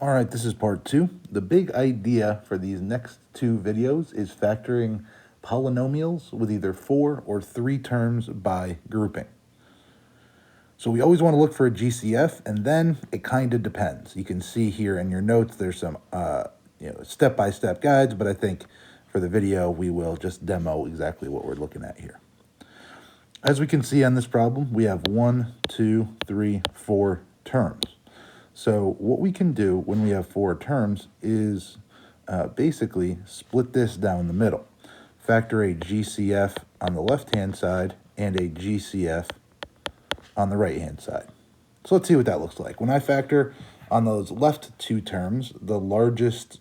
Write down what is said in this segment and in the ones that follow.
All right, this is part 2. The big idea for these next 2 videos is factoring polynomials with either 4 or 3 terms by grouping. So we always want to look for a GCF, and then it kind of depends. You can see here in your notes there's some step-by-step guides, but I think for the video we will just demo exactly what we're looking at here. As we can see on this problem, we have 1, 2, 3, 4 terms. So what we can do when we have 4 terms is basically split this down the middle. Factor a GCF on the left-hand side and a GCF on the right-hand side. So let's see what that looks like. When I factor on those left 2 terms, the largest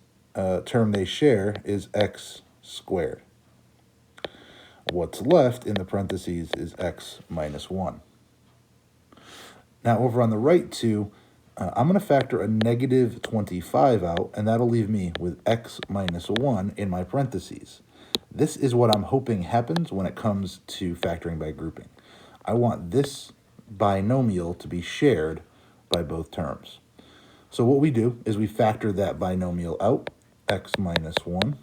term they share is x squared. What's left in the parentheses is x minus 1. Now over on the right 2, I'm going to factor a negative 25 out, and that'll leave me with x minus 1 in my parentheses. This is what I'm hoping happens when it comes to factoring by grouping. I want this binomial to be shared by both terms. So what we do is we factor that binomial out, x minus 1.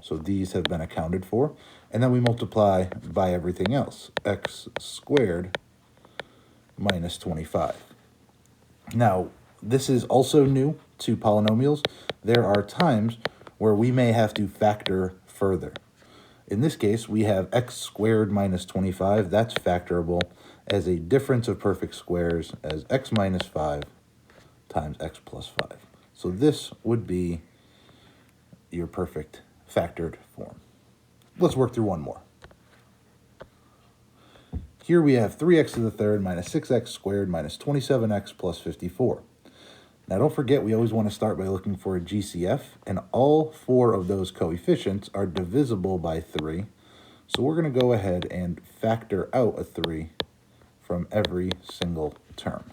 So these have been accounted for. And then we multiply by everything else, x squared minus 25. Now, this is also new to polynomials. There are times where we may have to factor further. In this case, we have x squared minus 25. That's factorable as a difference of perfect squares as x minus 5 times x plus 5. So this would be your perfect factored form. Let's work through one more. Here we have 3x to the third minus 6x squared minus 27x plus 54. Now don't forget, we always want to start by looking for a GCF, and all 4 of those coefficients are divisible by 3. So we're going to go ahead and factor out a 3 from every single term.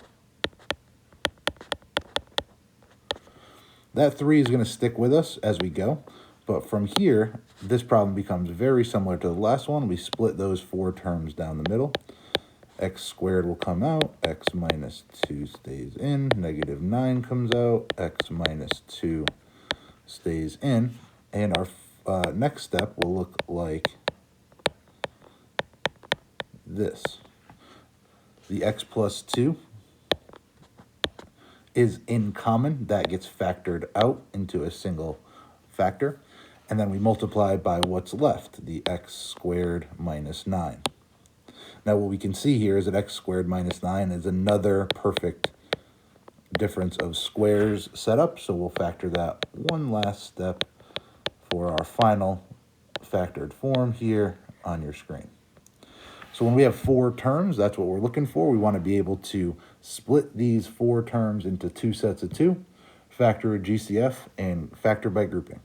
That 3 is going to stick with us as we go, but from here, this problem becomes very similar to the last one. We split those 4 terms down the middle. X squared will come out, x minus 2 stays in, negative 9 comes out, x minus 2 stays in, and our next step will look like this. The x plus 2 is in common. That gets factored out into a single factor. And then we multiply by what's left, the x squared minus 9. Now what we can see here is that x squared minus 9 is another perfect difference of squares set up. So we'll factor that one last step for our final factored form here on your screen. So when we have 4 terms, that's what we're looking for. We want to be able to split these 4 terms into 2 sets of 2, factor a GCF, and factor by grouping.